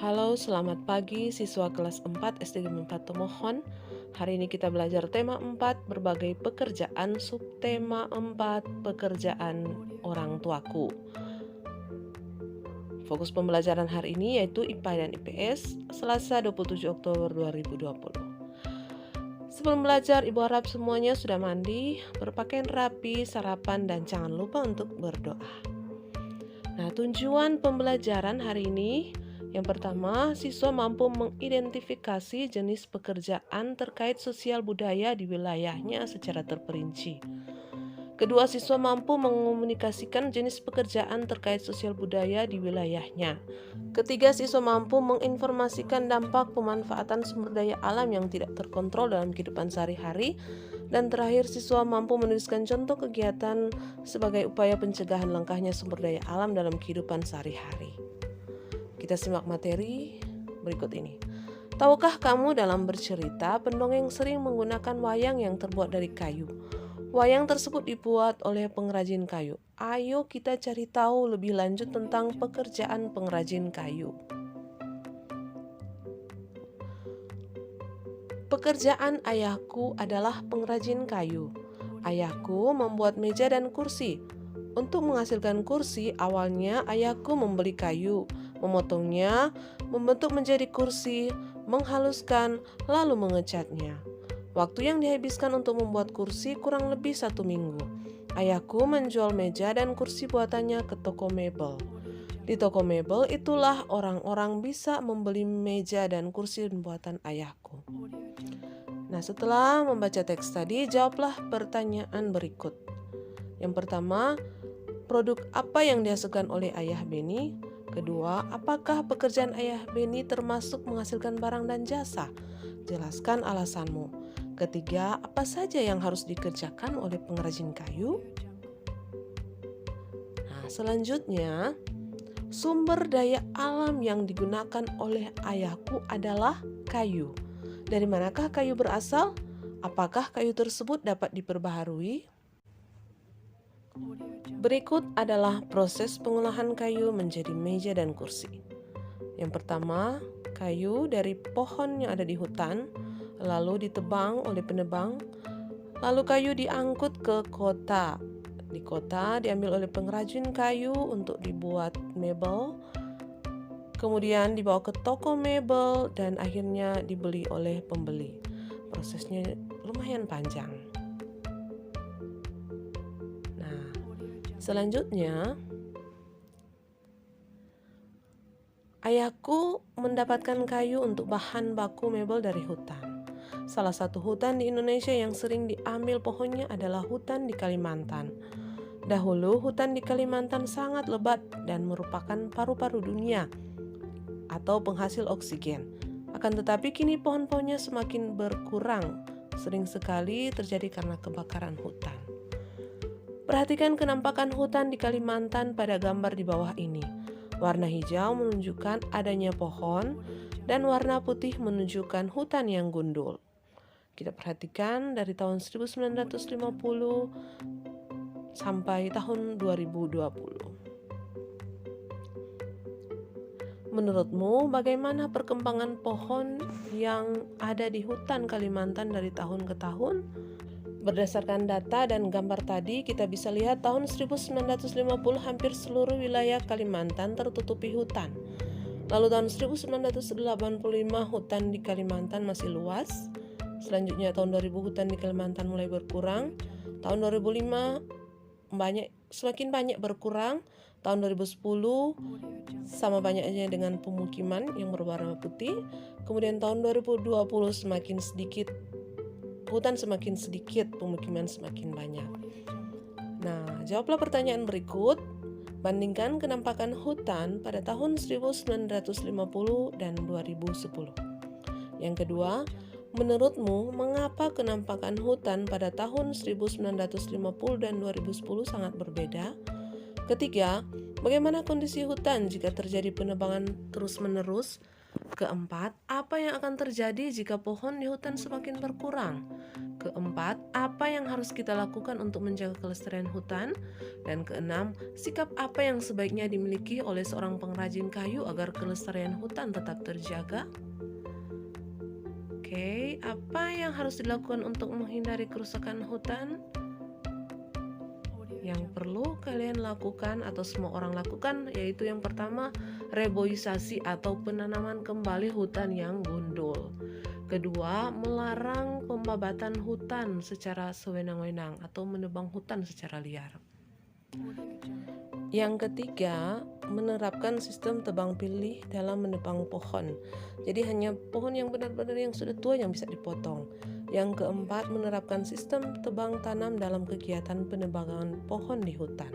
Halo, selamat pagi siswa kelas 4 SD Negeri 4 Tomohon. Hari ini kita belajar tema 4, berbagai pekerjaan, subtema 4, pekerjaan orang tuaku. Fokus pembelajaran hari ini yaitu IPA dan IPS, Selasa 27 Oktober 2020. Sebelum belajar, Ibu harap semuanya sudah mandi, berpakaian rapi, sarapan, dan jangan lupa untuk berdoa. Nah, tujuan pembelajaran hari ini yang pertama, siswa mampu mengidentifikasi jenis pekerjaan terkait sosial budaya di wilayahnya secara terperinci. Kedua, siswa mampu mengomunikasikan jenis pekerjaan terkait sosial budaya di wilayahnya. Ketiga, siswa mampu menginformasikan dampak pemanfaatan sumber daya alam yang tidak terkontrol dalam kehidupan sehari-hari. Dan terakhir, siswa mampu menuliskan contoh kegiatan sebagai upaya pencegahan langkahnya sumber daya alam dalam kehidupan sehari-hari. Kita simak materi berikut ini. Tahukah kamu dalam bercerita, pendongeng sering menggunakan wayang yang terbuat dari kayu. Wayang tersebut dibuat oleh pengrajin kayu. Ayo kita cari tahu lebih lanjut tentang pekerjaan pengrajin kayu. Pekerjaan ayahku adalah pengrajin kayu. Ayahku membuat meja dan kursi. Untuk menghasilkan kursi, awalnya ayahku membeli kayu, memotongnya, membentuk menjadi kursi, menghaluskan, lalu mengecatnya. Waktu yang dihabiskan untuk membuat kursi kurang lebih 1 minggu. Ayahku menjual meja dan kursi buatannya ke toko mebel. Di toko mebel itulah orang-orang bisa membeli meja dan kursi buatan ayahku. Nah, setelah membaca teks tadi, jawablah pertanyaan berikut. Yang pertama, produk apa yang dihasilkan oleh ayah Beni? Kedua, apakah pekerjaan ayah Beni termasuk menghasilkan barang dan jasa? Jelaskan alasanmu. Ketiga, apa saja yang harus dikerjakan oleh pengrajin kayu? Nah, selanjutnya, sumber daya alam yang digunakan oleh ayahku adalah kayu. Dari manakah kayu berasal? Apakah kayu tersebut dapat diperbaharui? Berikut adalah proses pengolahan kayu menjadi meja dan kursi. Yang pertama, kayu dari pohon yang ada di hutan, lalu ditebang oleh penebang, lalu kayu diangkut ke kota. Di kota diambil oleh pengrajin kayu untuk dibuat mebel, kemudian dibawa ke toko mebel dan akhirnya dibeli oleh pembeli. Prosesnya lumayan panjang. Selanjutnya, ayahku mendapatkan kayu untuk bahan baku mebel dari hutan. Salah satu hutan di Indonesia yang sering diambil pohonnya adalah hutan di Kalimantan. Dahulu hutan di Kalimantan sangat lebat dan merupakan paru-paru dunia atau penghasil oksigen. Akan tetapi kini pohon-pohonnya semakin berkurang, sering sekali terjadi karena kebakaran hutan. Perhatikan kenampakan hutan di Kalimantan pada gambar di bawah ini. Warna hijau menunjukkan adanya pohon dan warna putih menunjukkan hutan yang gundul. Kita perhatikan dari tahun 1950 sampai tahun 2020. Menurutmu bagaimana perkembangan pohon yang ada di hutan Kalimantan dari tahun ke tahun? Berdasarkan data dan gambar tadi, kita bisa lihat tahun 1950 hampir seluruh wilayah Kalimantan tertutupi hutan. Lalu tahun 1985 hutan di Kalimantan masih luas. Selanjutnya tahun 2000 hutan di Kalimantan mulai berkurang. Tahun 2005 semakin banyak berkurang. Tahun 2010 sama banyaknya dengan pemukiman yang berwarna putih. Kemudian tahun 2020 semakin sedikit hutan semakin sedikit, pemukiman semakin banyak. Nah, jawablah pertanyaan berikut. Bandingkan kenampakan hutan pada tahun 1950 dan 2010. Yang kedua, menurutmu mengapa kenampakan hutan pada tahun 1950 dan 2010 sangat berbeda? Ketiga, bagaimana kondisi hutan jika terjadi penebangan terus-menerus? Keempat, apa yang akan terjadi jika pohon di hutan semakin berkurang? Keempat, apa yang harus kita lakukan untuk menjaga kelestarian hutan? Dan keenam, sikap apa yang sebaiknya dimiliki oleh seorang pengrajin kayu agar kelestarian hutan tetap terjaga? Oke, apa yang harus dilakukan untuk menghindari kerusakan hutan? Yang perlu kalian lakukan atau semua orang lakukan yaitu yang pertama, reboisasi atau penanaman kembali hutan yang gundul. Kedua, melarang pembabatan hutan secara sewenang-wenang atau menebang hutan secara liar. Yang ketiga, menerapkan sistem tebang pilih dalam menebang pohon. Jadi hanya pohon yang benar-benar yang sudah tua yang bisa dipotong. Yang keempat, menerapkan sistem tebang tanam dalam kegiatan penebangan pohon di hutan.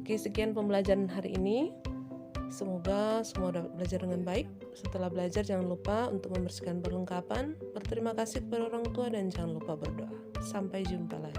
Oke, sekian pembelajaran hari ini. Semoga semua dapat belajar dengan baik. Setelah belajar jangan lupa untuk membersihkan perlengkapan. Berterima kasih kepada orang tua dan jangan lupa berdoa. Sampai jumpa lagi.